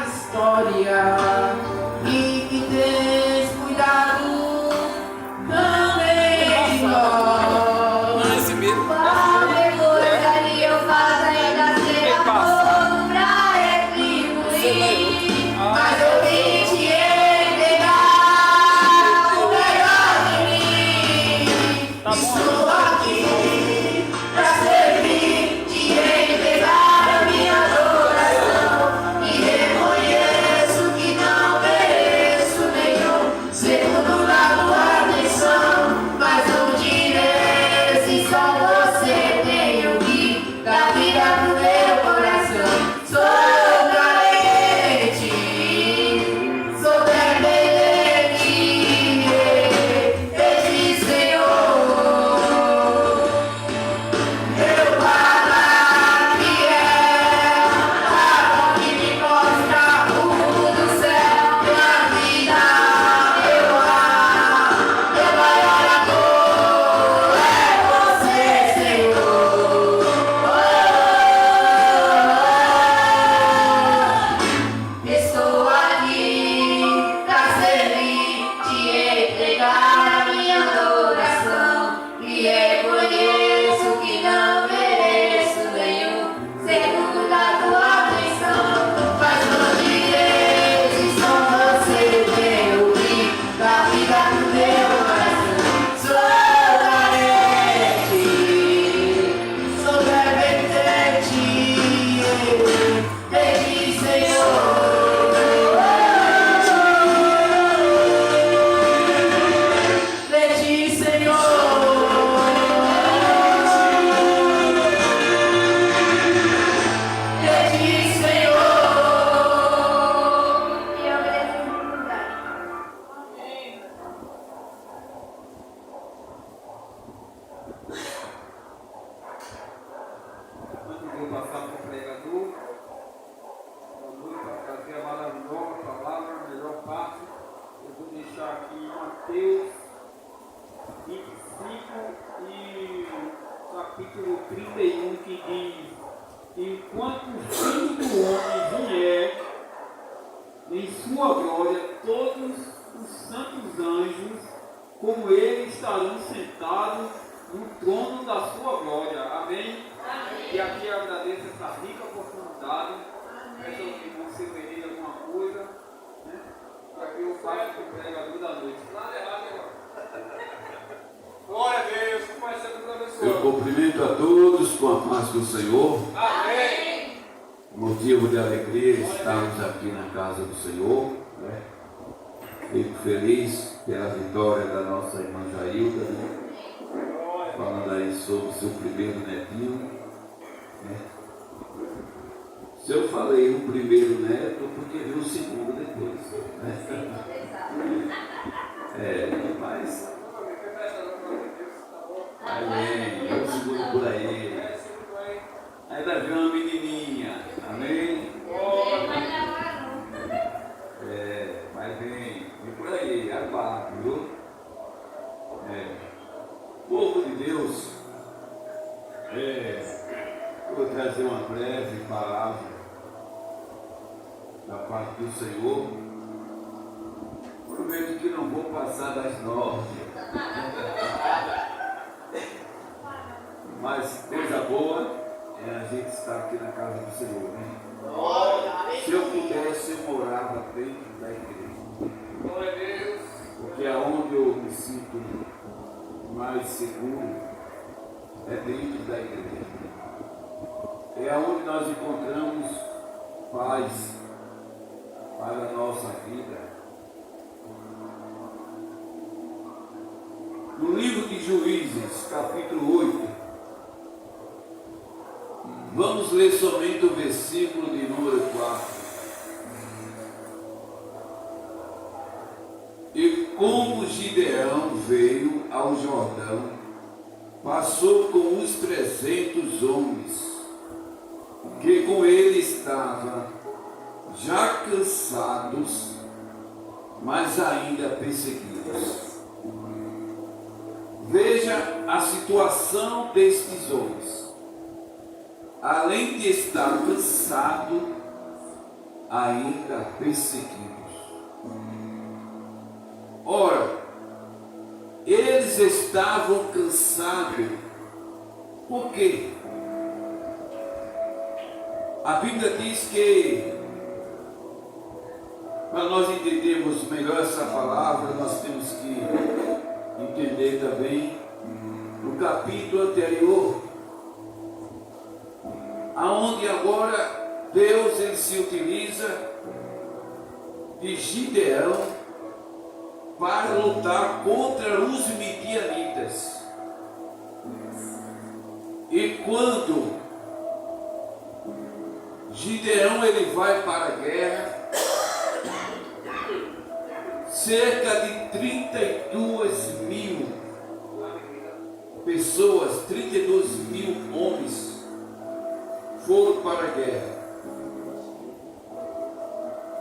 história e que tens cuidado também de nós. Qualquer coisa que eu faça ainda será pouco pra retribuir, mas eu vim te entregar o melhor de mim. Estou aqui pra servir, te entregar a minha adoração e reconheço que não mereço nenhum segundo lugar tua atenção, mas não direi se só você tem o que dá vida pro meu coração. Sou carente, sou dependente de ti, Senhor. Meu Pai fiel, a que me mostra o rumo do céu, minha vida, meu ar, meu maior amor é você, Senhor. Estou aqui pra servir, te entregar a minha adoração e reconheço que não mereço nenhum segundo da tua atenção, mas não direi se só você tem o que dá vida pro meu coração. Sou carente, sou dependente de ti, Senhor. De ti, Senhor. De ti, Senhor. E eu mereço dificuldade. Antes de eu passar para o pregador, para trazer a maravilhosa palavra, a melhor parte, eu vou deixar aqui Mateus 25 e capítulo 31, que diz: enquanto o Filho do Homem vier em sua glória, todos os santos anjos, como ele, estarão sentados no trono da sua glória. Amém? E aqui eu agradeço essa rica oportunidade. Peço ao irmão se pedir alguma coisa, né? Para que eu faça o pregador da noite. Nada errado, irmão. Glória a Deus, que vai ser tudo abençoado. Eu cumprimento a todos com a paz do Senhor. Amém. Motivo de alegria estarmos aqui na casa do Senhor, né? Fico feliz pela vitória da nossa irmã Jailda, né? Falando aí sobre o seu primeiro netinho, né? Se eu falei o primeiro neto, porque vi o segundo depois, né? Mas aí vem o segundo por aí. Aí vai vir uma menininha, amém? Mas vem por aí, aguarde, viu? Povo de Deus, vou trazer uma breve palavra da parte do Senhor. Prometo que não vou passar das 9. Mas coisa boa é a gente estar aqui na casa do Senhor, né? Se eu pudesse, eu morava dentro da igreja. Glória a Deus. Porque é onde eu me sinto mais seguro, é dentro da igreja. É onde nós encontramos paz para a nossa vida. No livro de Juízes, capítulo 8, vamos ler somente o versículo de número 4. E como Gideão veio ao Jordão, passou com os 300 homens, que com ele estavam, já cansados, mas ainda perseguidos. Veja a situação destes homens. Além de estar cansado, ainda perseguidos. Ora, eles estavam cansados. Por quê? A Bíblia diz que, para nós entendermos melhor essa palavra, nós temos que entender também no capítulo anterior, aonde agora Deus ele se utiliza de Gideão para lutar contra os midianitas. E quando Gideão ele vai para a guerra, cerca de 32 mil pessoas, 32 mil homens foram para a guerra.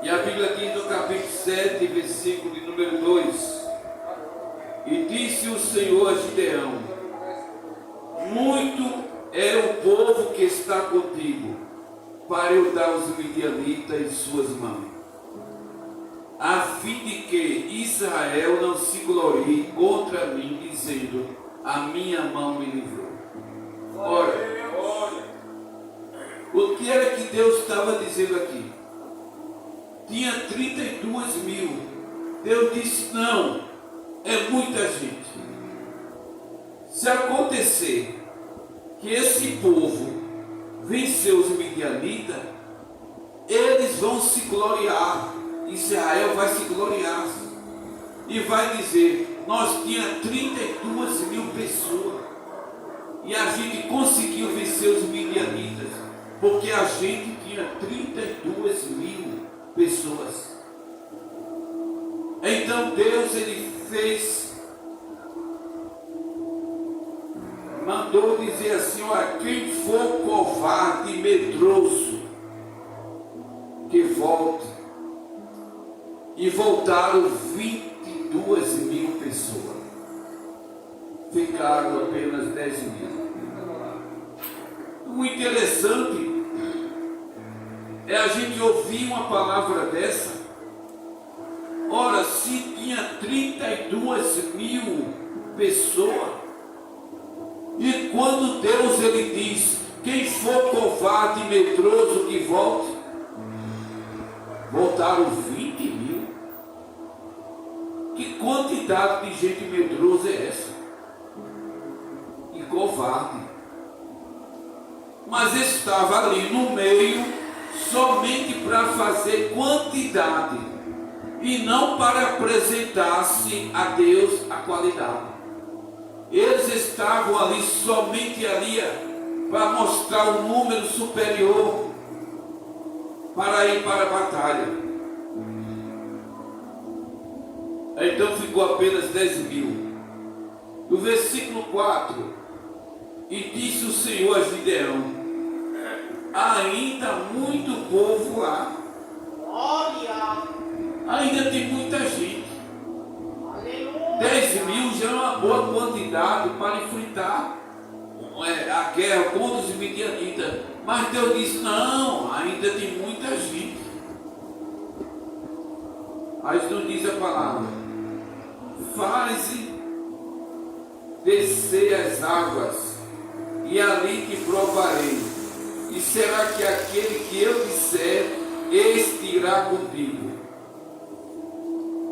E a Bíblia diz no capítulo 7, versículo de número 2: E disse o Senhor a Gideão: Muito é o povo que está contigo, para eu dar os midianitas em suas mãos, a fim de que Israel não se glorie contra mim, dizendo: a minha mão me livrou. Ora, o que era que Deus estava dizendo aqui? Tinha 32 mil. Deus disse: não, é muita gente. Se acontecer que esse povo vencer os midianitas, eles vão se gloriar. Israel vai se gloriar e vai dizer: nós tínhamos 32 mil pessoas e a gente conseguiu vencer os midianitas, porque a gente tinha 32 mil pessoas. Então Deus ele mandou dizer assim: olha, quem for covarde e medroso, que volte. E voltaram 22 mil pessoas. Ficaram apenas 10 mil. O interessante é a gente ouvir uma palavra dessa. Ora, se tinha 32 mil pessoas, e quando Deus ele diz: quem for covarde e medroso que volte, voltaram 20 mil. Que quantidade de gente medrosa é essa? E covarde. Mas estava ali no meio somente para fazer quantidade e não para apresentar-se a Deus a qualidade. Eles estavam ali somente ali para mostrar um número superior para ir para a batalha. Então ficou apenas 10 mil. No versículo 4: E disse o Senhor a Gideão: ainda muito povo lá. Ainda tem muita gente. 10 mil já é uma boa quantidade para enfrentar a guerra contra os midianitas. Mas Deus disse: não, ainda tem muita gente. Aí não diz a palavra: faze descer as águas, e ali te provarei. E será que aquele que eu disser, este irá contigo.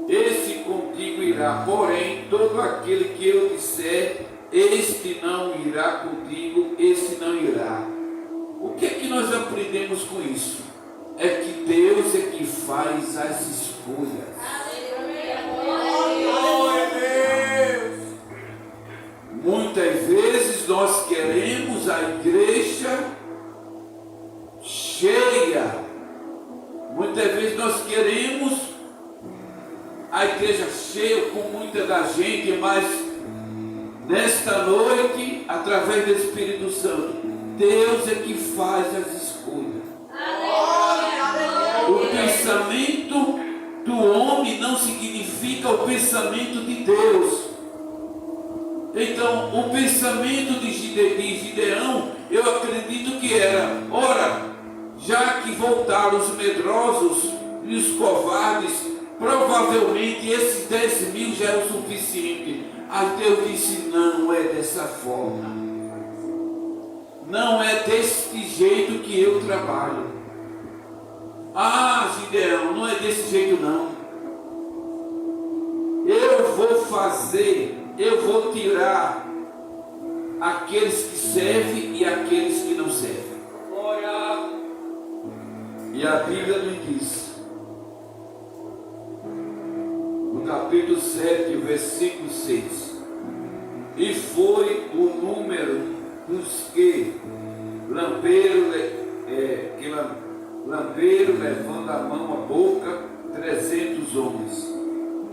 Este contigo irá, porém, todo aquele que eu disser, este não irá contigo, este não irá. O que é que nós aprendemos com isso? É que Deus é que faz as escolhas. Muitas vezes nós queremos a igreja cheia. Muitas vezes nós queremos a igreja cheia com muita da gente, mas nesta noite, através do Espírito Santo, Deus é que faz as escolhas. O pensamento do homem não significa o pensamento de Deus. Então, o pensamento de Gideão, eu acredito que era: ora, já que voltaram os medrosos e os covardes, provavelmente esses 10 mil já eram suficiente. Aí Deus disse: não é dessa forma, não é desse jeito que eu trabalho. Ah, Gideão, não é desse jeito não. Eu vou fazer, eu vou tirar aqueles que servem e aqueles que não servem. Glória. E a Bíblia nos diz, no capítulo 7, versículo 6, e foi o número dos que lamberam levando a mão à boca 300 homens.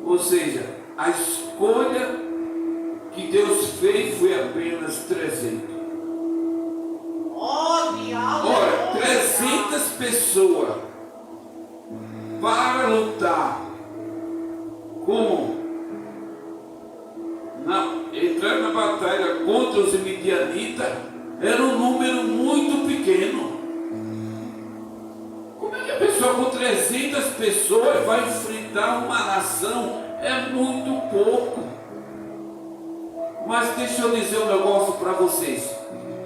Ou seja, a escolha que Deus fez foi apenas 300. Ora, 300 pessoas para lutar entrar na batalha contra os midianitas era um número muito pequeno. Como é que a pessoa com 300 pessoas vai enfrentar uma nação? É muito pouco. Mas deixa eu dizer um negócio para vocês.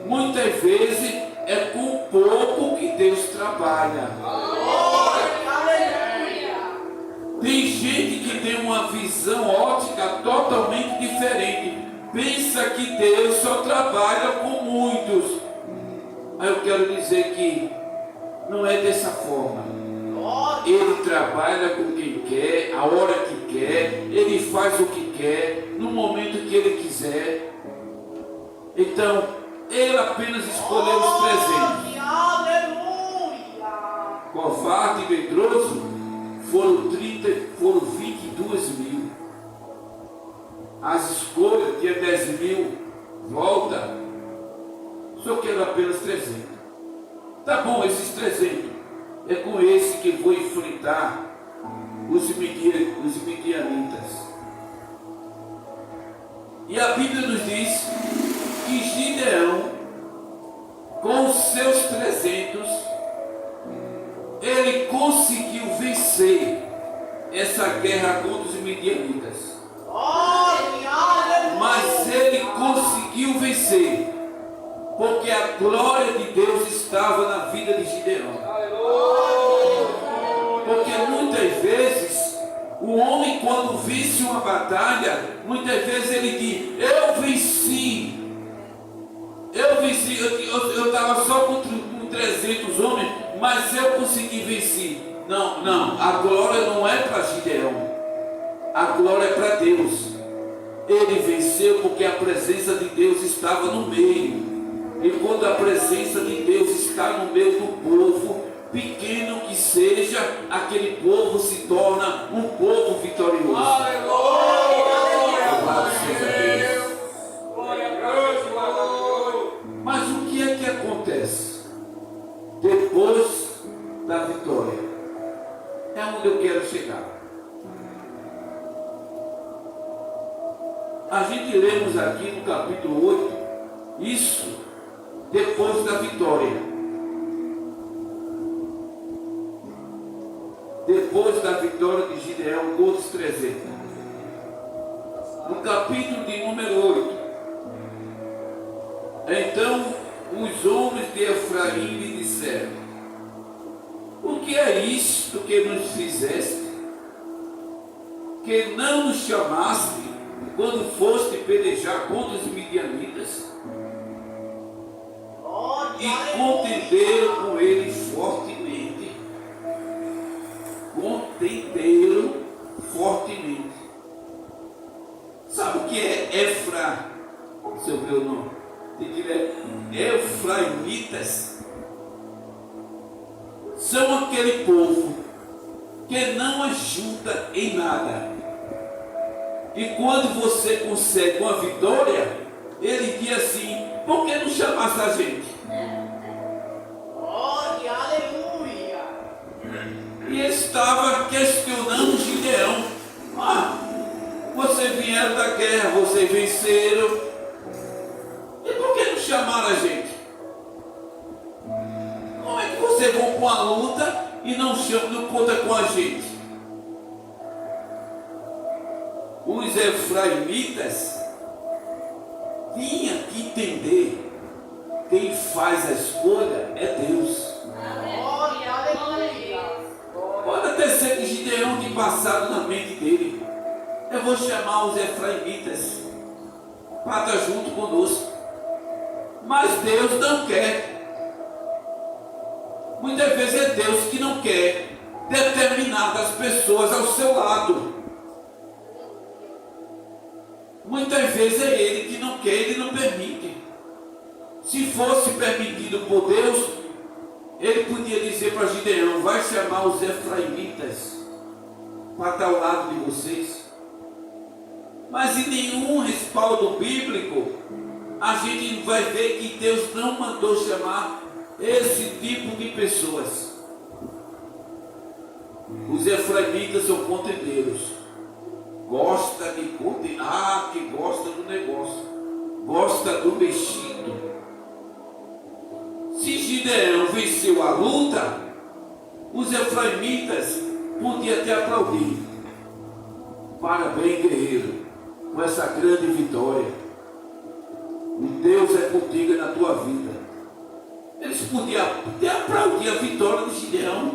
Muitas vezes é com pouco que Deus trabalha. Tem gente que tem uma visão ótica totalmente diferente. Pensa que Deus só trabalha com muitos. Aí eu quero dizer que não é dessa forma. Ele trabalha com quem quer, a hora que quer, ele faz o que quer, no momento que ele quiser. Então, ele apenas escolheu os 300. Covarde e medroso foram 22 mil. As escolhas, tinha 10 mil, volta. Só quero apenas 300. Tá bom, esses 300. É com esse que vou enfrentar os midianitas. E a Bíblia nos diz que Gideão, com os seus 300, ele conseguiu vencer essa guerra contra os midianitas. Mas ele conseguiu vencer porque a glória de Deus estava na vida de Gideão. Porque muitas vezes o homem, quando vence uma batalha, muitas vezes ele diz: eu venci, eu estava só com 300 homens, mas eu consegui vencer. Não, a glória não é para Gideão, a glória é para Deus. Ele venceu porque a presença de Deus estava no meio. E quando a presença de Deus está no meio do povo, pequeno que seja, aquele povo se torna um povo vitorioso. Louvado seja Deus. Mas o que é que acontece depois da vitória? É onde eu quero chegar. A gente lemos aqui no capítulo 8, isso depois da vitória. Depois da vitória de Gideão contra os 300. No capítulo de número 8. Então os homens de Efraim lhe disseram: o que é isto que nos fizeste? Que não nos chamaste quando foste pelejar contra os midianitas? E contenderam com ele fortemente. Contenderam fortemente. Sabe o que é Efra? Se eu ver o nome, tem que ler Efraimitas. São aquele povo que não ajuda em nada. E quando você consegue uma vitória, ele diz assim: por que não chamasse a gente? E estava questionando Gideão: vocês vieram da guerra, vocês venceram, e por que não chamaram a gente? Como é que vocês vocês vão com a luta e não conta com a gente. Os efraimitas tinham que entender: quem faz a escolha é Deus. Pode até ser que Gideão tenha passado na mente dele: eu vou chamar os efraimitas para estar junto conosco. Mas Deus não quer. Muitas vezes é Deus que não quer determinadas pessoas ao seu lado. Muitas vezes é Ele que não quer, Ele não permite. Se fosse permitido por Deus, Ele podia dizer para Gideão: vai chamar os efraimitas para estar ao lado de vocês. Mas em nenhum respaldo bíblico a gente vai ver que Deus não mandou chamar esse tipo de pessoas. Os efraimitas são contendeiros. Gosta de contender, que gosta do negócio, gosta do mexido. Se Gideão venceu a luta, os efraimitas podiam até aplaudir: parabéns, guerreiro, com essa grande vitória. O Deus é contigo na tua vida. Eles podiam até aplaudir a vitória de Gideão,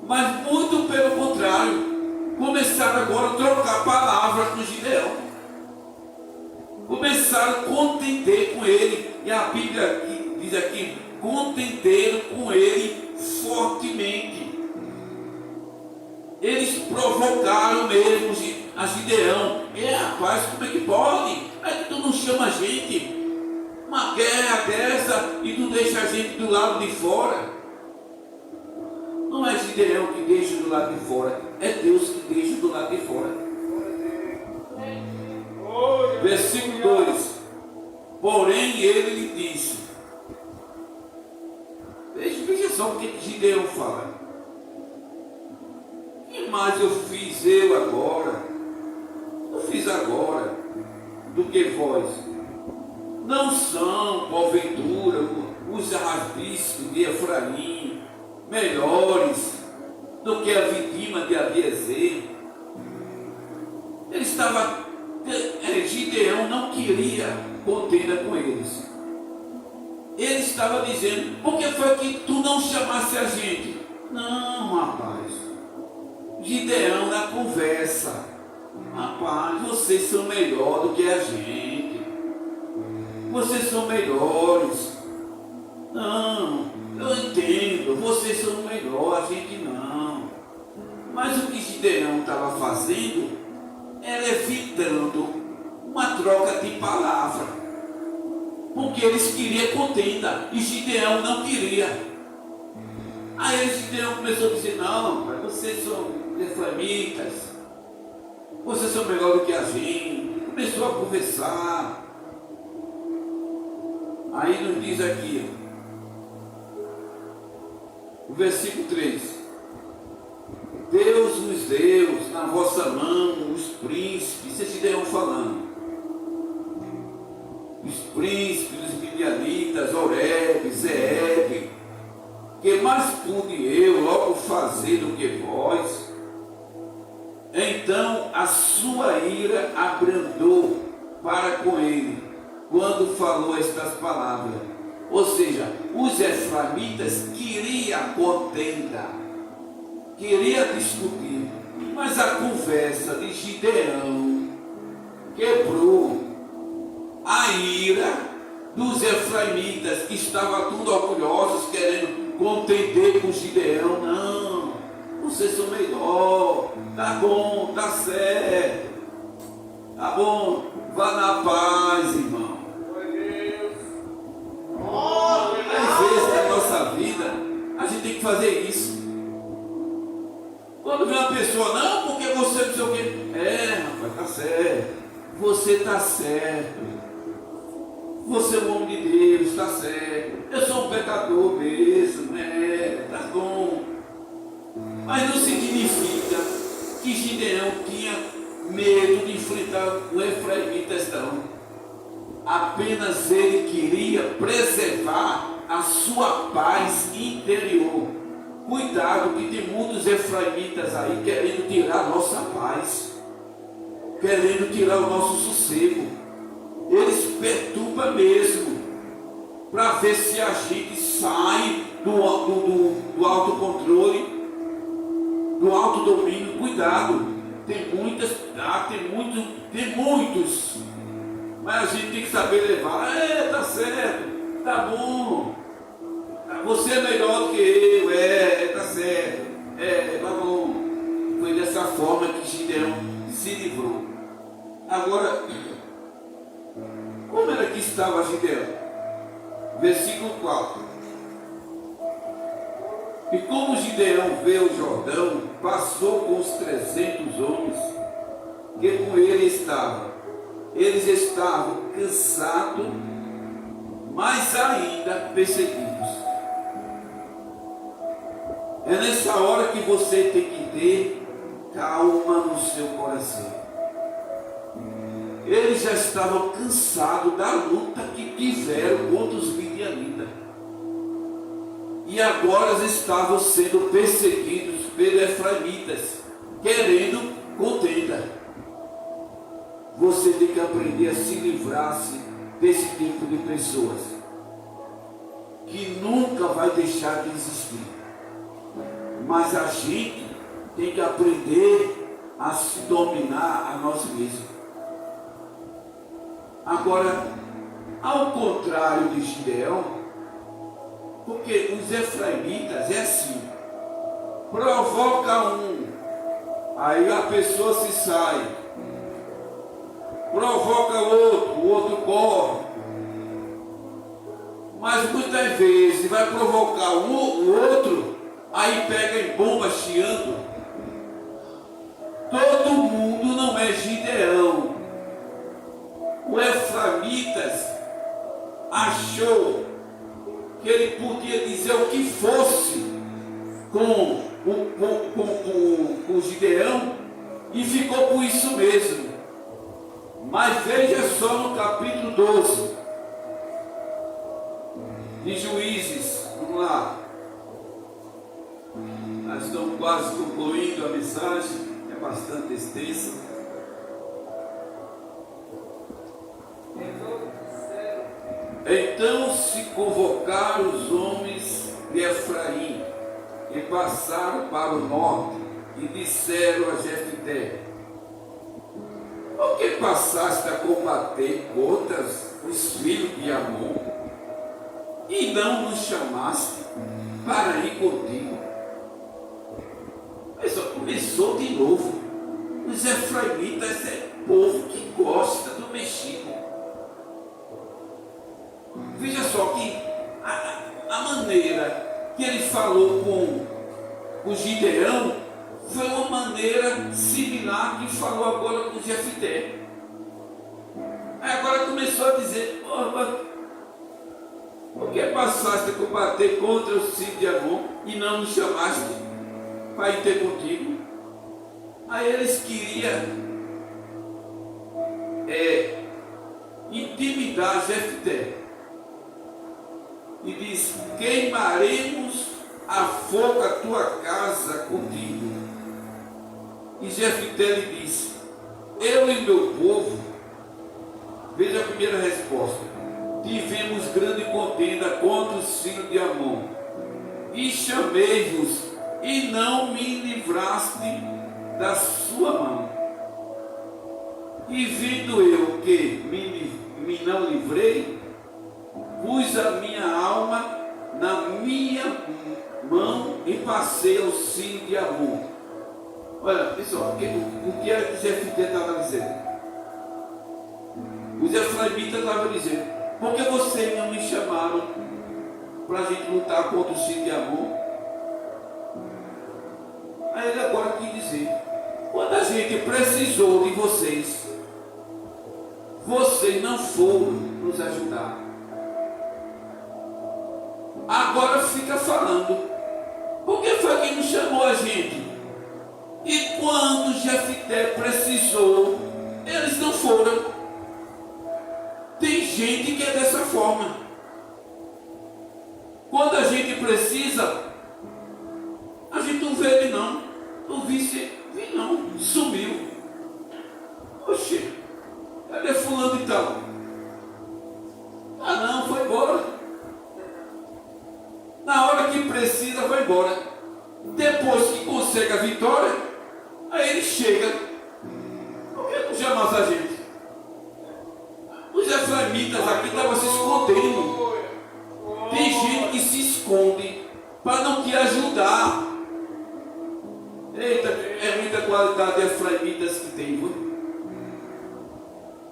mas muito pelo contrário, começaram agora a trocar palavras com Gideão. Começaram a contender com ele. E a Bíblia diz aqui: contenderam com ele fortemente. Eles provocaram mesmo a Gideão: rapaz, como é que pode? É que tu não chama a gente? Uma guerra dessa e tu deixa a gente do lado de fora. Não é Gideão que deixa do lado de fora, é Deus que deixa do lado de fora. Versículo 2: porém ele lhe disse. Veja só o que Gideão fala: que mais eu fiz agora? Eu fiz agora do que vós. Não são, porventura, os rabiscos de Efraim melhores do que a vindima de Abiezer? Ele estava, Gideão não queria contenda com eles. Ele estava dizendo: por que foi que tu não chamasse a gente? Não, rapaz. Gideão na conversa: rapaz, vocês são melhor do que a gente. Vocês são melhores. Não, eu entendo, vocês são melhor, a gente não. Mas o que Gideão estava fazendo era evitando uma troca de palavra, porque eles queriam contenda e Gideão não queria. Aí Gideão começou a dizer: não, pai, vocês são efraimitas, vocês são melhor do que a gente. Começou a conversar. Aí nos diz aqui, o versículo 3: Deus nos deu na vossa mão os príncipes. Isso é Gideão falando. Os príncipes, os midianitas, Oreb, Zeeb. Que mais pude eu logo fazer do que vós? Então a sua ira abrandou para com ele, quando falou estas palavras. Ou seja, os efraimitas queriam contenda, queriam discutir, mas a conversa de Gideão quebrou a ira dos efraimitas, que estavam tudo orgulhosos, querendo contender com Gideão. Não, vocês são melhor, tá bom, tá certo, tá bom, vá na paz, irmão. Às vezes na nossa vida a gente tem que fazer isso. Quando vem uma pessoa: não, porque você não sei o quê. Rapaz, tá certo, você tá certo, você é um homem de Deus, tá certo, eu sou um pecador mesmo, tá bom. Mas não significa que Gideão tinha medo de enfrentar o efraimitas, não. Apenas ele queria preservar a sua paz interior. Cuidado que tem muitos efraimitas aí querendo tirar a nossa paz, querendo tirar o nosso sossego. Eles perturbam mesmo, para ver se a gente sai do autocontrole, do autodomínio. Cuidado, tem muitos, mas a gente tem que saber levar. Tá certo, tá bom, você é melhor do que eu, tá certo, tá bom. Foi dessa forma que Gideão se livrou. Agora, como era que estava Gideão? Versículo 4. E como Gideão veio o Jordão, passou com os 300 homens que com ele estavam. Eles estavam cansados, mas ainda perseguidos. É nessa hora que você tem que ter calma no seu coração. Eles já estavam cansados da luta que tiveram contra os midianitas. E agora eles estavam sendo perseguidos pelos efraimitas, querendo contenda. Você tem que aprender a se livrar-se desse tipo de pessoas, que nunca vai deixar de existir. Mas a gente tem que aprender a se dominar a nós mesmos. Agora, ao contrário de Gideão, porque os efraimitas é assim, provoca um, aí a pessoa se sai, provoca outro, o outro corre, mas muitas vezes vai provocar o outro, aí pega em bomba chiando. Todo mundo não é Gideão. O efraimitas achou que ele podia dizer o que fosse com Gideão e ficou por isso mesmo. Mas veja só no capítulo 12 de Juízes, vamos lá. Nós estamos quase concluindo a mensagem, é bastante extensa. Então se convocaram os homens de Efraim e passaram para o norte e disseram a Jefté: por que passaste a combater contra os filhos de Amon e não nos chamaste para ir contigo? Mas só começou de novo. Os efraimitas é povo que gosta do mexido. Veja só que a maneira que ele falou com o Gideão foi uma maneira similar que falou agora com Jefté. Aí agora começou a dizer: por que passaste a combater contra os filhos de Amon e não nos chamaste para ir ter contigo? Aí eles queriam intimidar Jefté. E diz: queimaremos a fogo a tua casa contigo. E Jefté lhe disse: eu e meu povo, veja a primeira resposta, tivemos grande contenda contra os filhos de Amon, e chamei-vos, e não me livraste da sua mão. E vendo eu que me não livrei, pus a minha alma na minha mão e passei ao filho de Amon. Olha, pessoal, o que era que Jefté estava dizendo? Os efraimitas estavam dizendo: por que vocês não me chamaram para a gente lutar contra o filho de Amon? Aí ele agora quis dizer: quando a gente precisou de vocês, vocês não foram nos ajudar. Agora fica falando: por que foi que não chamou a gente? E quando Jefté precisou, eles não foram. Tem gente que é dessa forma. sumiu. Oxê, cadê fulano de tal? Ah não, foi embora. Na hora que precisa, vai embora. Depois que consegue a vitória, aí ele chega. Por que não chama a gente? Os efraimitas aqui estavam se escondendo. Tem gente que se esconde para não te ajudar. Eita, é muita qualidade de efraimitas que tem, viu?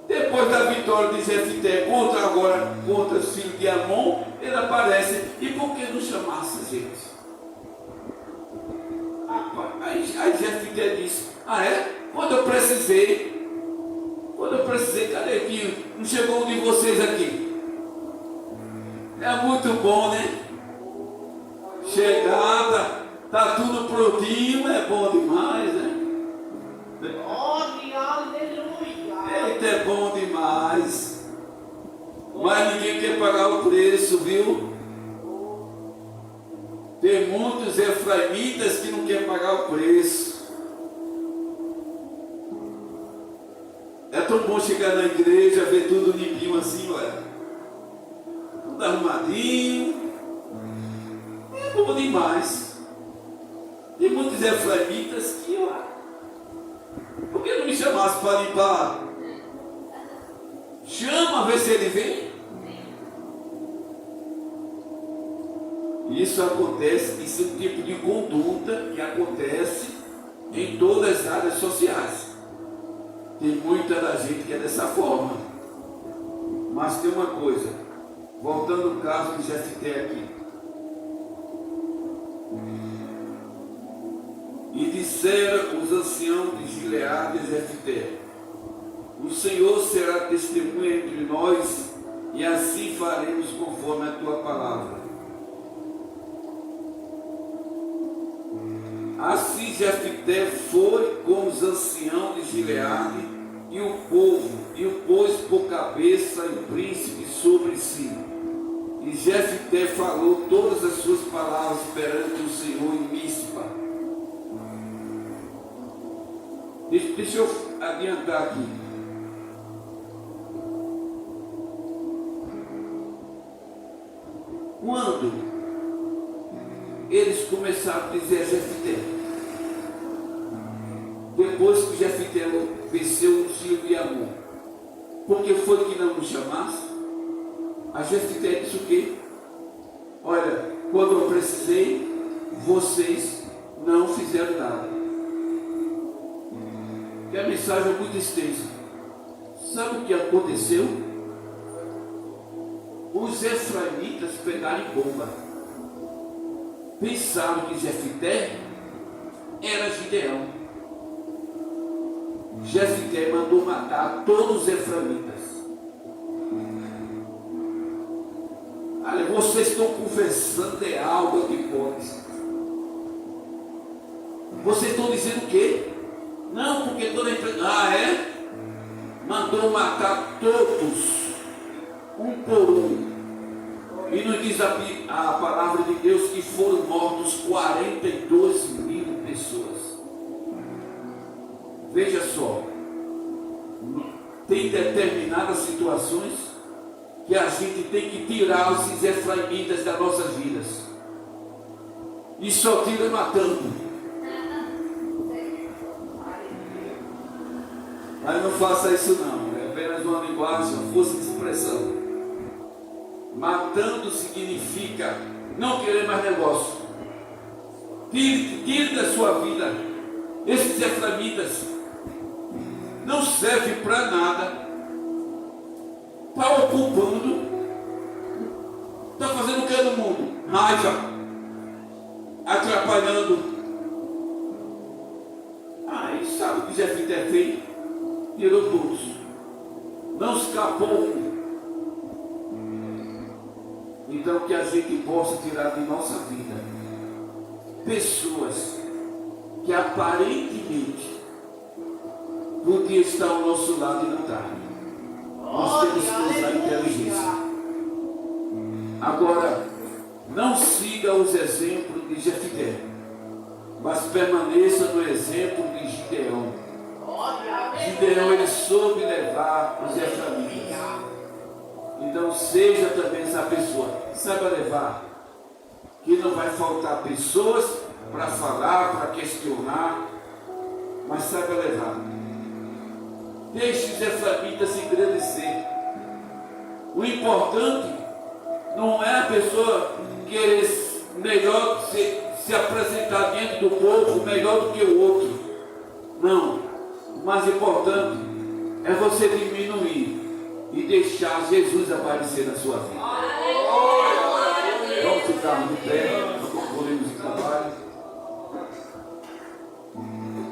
Depois da vitória de Jefté contra os filhos de Amon, ele aparece. E por que não chamasse a gente? Aí Jefté disse: ah é? Quando eu precisei, cadê aqui? Não chegou um de vocês aqui? É muito bom, né? Chegada, tá tudo prontinho, é bom demais, né? Eita, é bom demais. Mas ninguém quer pagar o preço, viu? Tem muitos efraimitas que não querem pagar o preço. É tão bom chegar na igreja, ver tudo limpinho assim, olha. Tudo arrumadinho. É bom demais. Tem muitos efraimitas que, ó, por que não me chamasse para limpar? Chama, vê se ele vem. Isso acontece, isso é um tipo de conduta que acontece em todas as áreas sociais. Tem muita da gente que é dessa forma. Mas tem uma coisa, voltando ao caso de Jefté aqui. E disseram os anciãos de Gileade a Jefté: o Senhor será testemunha entre nós, e assim faremos conforme a tua palavra. Assim Jefté foi com os anciãos de Gileade e o povo, e o pôs por cabeça e príncipe sobre si. E Jefté falou todas as suas palavras perante o Senhor em Mispa. Deixa eu adiantar aqui. Quando eles começaram a dizer a Jefté, depois que Jefté venceu o filho de Amon, por que foi que não nos chamasse? A Jefté disse o quê? Olha, quando eu precisei, vocês não fizeram nada. E a mensagem é muito extensa. Sabe o que aconteceu? Os efraimitas pegaram em bomba. Pensaram que Jefté era Gideão. Jefté mandou matar todos os efraimitas. Olha, vocês estão conversando de algo que pode. Vocês estão dizendo o quê? Não, porque toda a empresa. Ah, é? Mandou matar todos, um por um. E nos diz a palavra de Deus que foram mortos 42.000 pessoas. Veja só, tem determinadas situações que a gente tem que tirar esses efraimitas das nossas vidas. E só tira matando. Mas não faça isso não, é apenas uma linguagem, uma força de expressão. Matando significa não querer mais negócio. Tire da sua vida. Esses efraimitas não servem para nada. Está ocupando. Está fazendo o que no mundo? Raiva. Atrapalhando. Aí sabe o que Jefté fez? Tirou todos. Não escapou um. Então que a gente possa tirar de nossa vida pessoas que aparentemente podiam estar ao nosso lado e não está. Nós temos que usar a inteligência. Agora, não siga os exemplos de Jefté, mas permaneça no exemplo de Gideão. levar os eframitas. Então seja também essa pessoa, saiba levar, que não vai faltar pessoas para falar, para questionar, mas saiba levar. Deixe os eframitas se engrandecer. O importante não é a pessoa querer melhor se apresentar diante do povo melhor do que o outro. Não. O mais importante é você diminuir e deixar Jesus aparecer na sua vida. Vamos ficar de pé, nós concluímos o trabalho.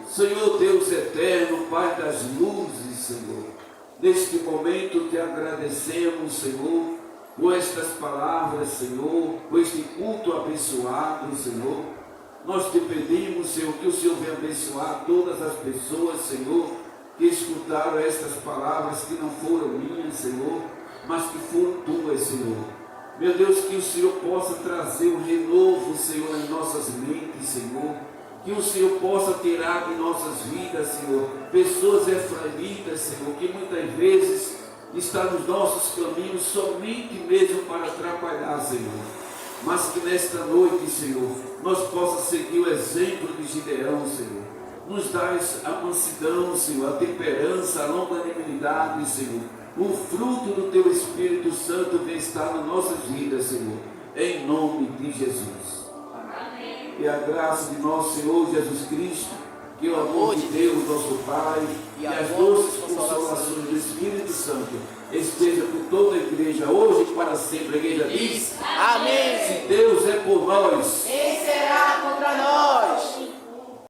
Senhor Deus eterno, Pai das luzes, Senhor, neste momento te agradecemos, Senhor, por estas palavras, Senhor, por este culto abençoado, Senhor. Nós te pedimos, Senhor, que o Senhor venha abençoar todas as pessoas, Senhor, que escutaram estas palavras que não foram minhas, Senhor, mas que foram tuas, Senhor. Meu Deus, que o Senhor possa trazer um renovo, Senhor, em nossas mentes, Senhor. Que o Senhor possa tirar de nossas vidas, Senhor, pessoas eframitas, Senhor, que muitas vezes estão nos nossos caminhos somente mesmo para atrapalhar, Senhor. Mas que nesta noite, Senhor, nós possamos seguir o exemplo de Gideão, Senhor. Nos dás a mansidão, Senhor, a temperança, a longanimidade, Senhor. O fruto do Teu Espírito Santo que está nas nossas vidas, Senhor. Em nome de Jesus. E a graça de nosso Senhor Jesus Cristo, que o amor de Deus, nosso Pai, e as doces consolações do Espírito Santo esteja por toda a igreja, hoje e para sempre. A igreja diz: Amém. Se Deus é por nós, Quem será contra nós?